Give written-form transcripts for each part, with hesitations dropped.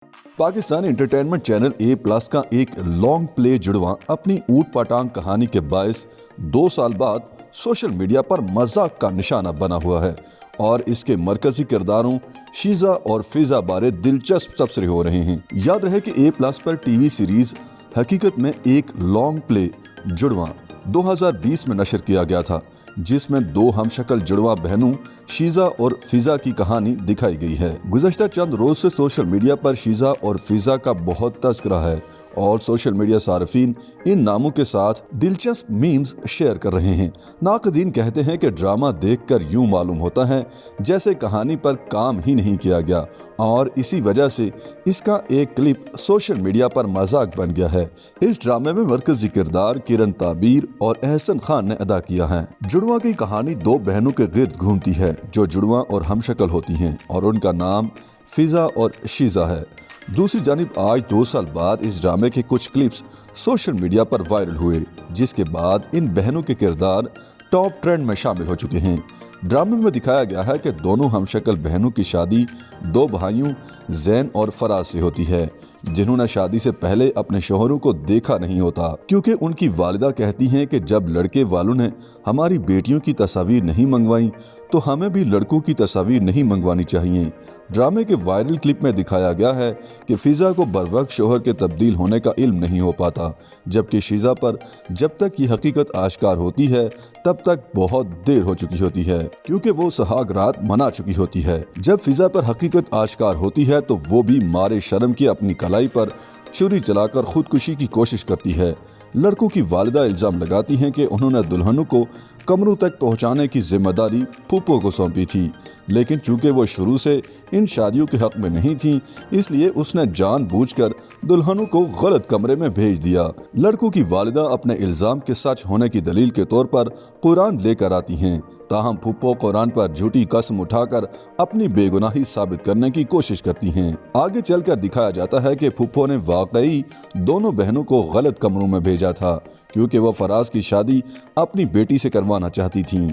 Pakistani entertainment channel ए plus का एक long play जुड़वा अपनी ऊट पटांग कहानी के बायस 2 साल बाद सोशल मीडिया पर मजाक का निशाना बना हुआ है और इसके मरकजी किरदारों शीजा और फिजा बारे दिलचस्प तबसरे हो रहे हैं। याद रहे कि ए प्लस पर टीवी सीरीज हकीकत में एक लॉन्ग प्ले जुड़वा 2020 में नशर किया गया था, जिसमें 2 हमशक्ल जुड़वा बहनों शीजा और फिजा की कहानी दिखाई गई है। गुज़श्ता चंद रोज से सोशल मीडिया पर शीजा और फिजा का बहुत तज़किरा है और सोशल मीडिया सार्फिन इन नामों के साथ दिलचस्प मीम्स शेयर कर रहे हैं। नाक़दीन कहते हैं कि ड्रामा देखकर यूं मालूम होता है जैसे कहानी पर काम ही नहीं किया गया और इसी वजह से इसका एक क्लिप सोशल मीडिया पर मजाक बन गया है। इस ड्रामे में मरकजी किरदार किरण ताबीर और एहसन खान ने अदा किया है। जुड़वा की कहानी 2 बहनों के गिर्द घूमती है जो जुड़वा और हमशक्ल होती हैं और उनका नाम फिजा और शीजा है। दूसरी जानिब आज 2 साल बाद इस ड्रामे के कुछ क्लिप्स सोशल मीडिया पर वायरल हुए, जिसके बाद इन बहनों के किरदार टॉप ट्रेंड में शामिल हो चुके हैं। ड्रामे में दिखाया गया है कि दोनों हमशक्ल बहनों की शादी 2 भाइयों जैन और फराज से होती है, जिन्होंने शादी से पहले अपने शोहरों को देखा नहीं होता, क्योंकि उनकी वालिदा कहती हैं कि जब लड़के वालों ने हमारी बेटियों की तस्वीर नहीं मंगवाई तो हमें भी लड़कों की तस्वीर नहीं मंगवानी चाहिए। ड्रामे के वायरल क्लिप में दिखाया गया है कि फिजा को बरवक्त शोहर के तब्दील होने का इल्म नहीं हो पाता, जबकि शीजा पर जब तक ये हकीकत आश्कार होती है तब तक बहुत देर हो चुकी होती है, क्योंकि वो सुहाग रात मना चुकी होती है। जब फिजा पर हकीकत आश्कार होती है तो वो भी मारे शर्म की अपनी कलाई पर छुरी चलाकर खुदकुशी की कोशिश करती है। लड़कों की वालिदा इल्जाम लगाती हैं कि उन्होंने दुल्हनों को कमरों तक पहुंचाने की जिम्मेदारी फूफो को सौंपी थी, लेकिन चूंकि वो शुरू से इन शादियों के हक में नहीं थी, इसलिए उसने जानबूझकर दुल्हनों को गलत कमरे में भेज दिया। लड़कों की वालिदा अपने इल्जाम के सच होने की दलील के तौर पर कुरान लेकर आती हैं, ताहम फूफो कुरान पर झूठी कसम उठाकर अपनी बेगुनाही साबित करने की कोशिश करती हैं। आगे चलकर दिखाया जाता है कि फूफो ने वाकई दोनों बहनों को गलत कमरों में भेजा था, क्योंकि वह फराज की शादी अपनी बेटी से करवाना चाहती थीं।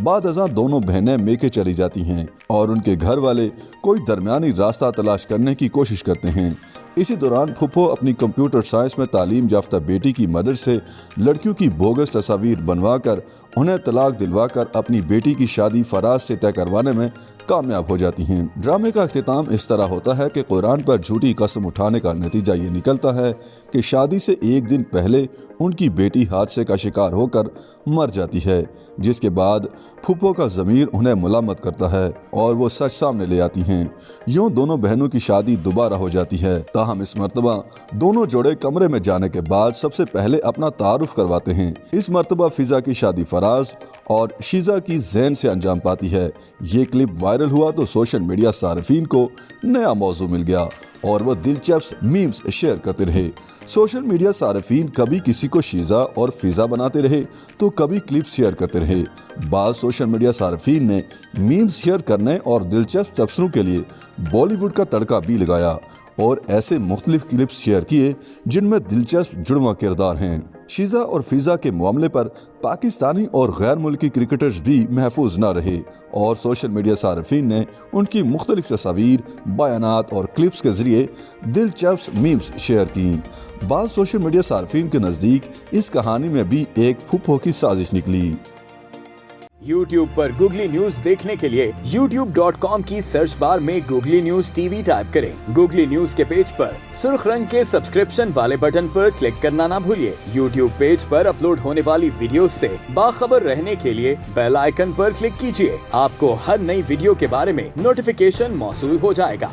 बाद अज़ां दोनों बहनें मेके चली जाती हैं और उनके घर वाले कोई दरमियानी रास्ता तलाश करने की कोशिश करते हैं। इसी दौरान फूफो अपनी कंप्यूटर साइंस में तालीम याफ्ता बेटी की मदद से लड़कियों की बोगस तस्वीर बनवाकर उन्हें तलाक दिलवाकर अपनी बेटी की शादी फराज से तय करवाने में कामयाब हो जाती हैं। ड्रामे का अख्तिताम इस तरह होता है कि कुरान पर झूठी कसम उठाने का नतीजा ये निकलता है कि शादी से 1 दिन पहले उनकी बेटी हादसे का शिकार होकर मर जाती है, जिसके बाद फूफो का ज़मीर उन्हें मुलामत करता है और वो सच सामने ले आती हैं। यूं दोनों बहनों की शादी दोबारा हो जाती है, ताहम इस मर्तबा दोनों जोड़े कमरे में जाने के बाद सबसे पहले अपना तारुफ करवाते हैं। इस मर्तबा फिजा की शादी फराज और शीजा की जैन से अंजाम पाती है। ये क्लिप वायरल हुआ तो सोशल मीडिया सार्फिन को नया मौजू मिल गया और वो दिलचस्प मीम्स शेयर करते रहे। सोशल मीडिया सार्फिन कभी किसी को शीजा और फिजा बनाते रहे तो कभी क्लिप्स शेयर करते रहे। बाद सोशल मीडिया सार्फिन ने मीम्स शेयर करने और दिलचस्प तबसरों के लिए बॉलीवुड का तड़का भी लगाया और ऐसे मुख्तलिफ क्लिप्स शेयर किए जिनमें दिलचस्प जुड़वा किरदार हैं। शीजा और फिजा के मामले पर पाकिस्तानी और गैर मुल्की क्रिकेटर्स भी महफूज न रहे और सोशल मीडिया सार्फिन ने उनकी मुख्तलिफ तस्वीर, बयानात और क्लिप्स के जरिए दिलचस्प मीम्स शेयर की। बाद सोशल मीडिया सार्फिन के नज़दीक इस कहानी में भी एक फूफो की साजिश निकली। YouTube पर गूगली न्यूज देखने के लिए youtube.com की सर्च बार में गूगली न्यूज टीवी टाइप करें। गूगली न्यूज के पेज पर सुर्ख रंग के सब्सक्रिप्शन वाले बटन पर क्लिक करना ना भूलिए। YouTube पेज पर अपलोड होने वाली वीडियोस से बाखबर रहने के लिए बेल आइकन पर क्लिक कीजिए। आपको हर नई वीडियो के बारे में नोटिफिकेशन मौसूल हो जाएगा।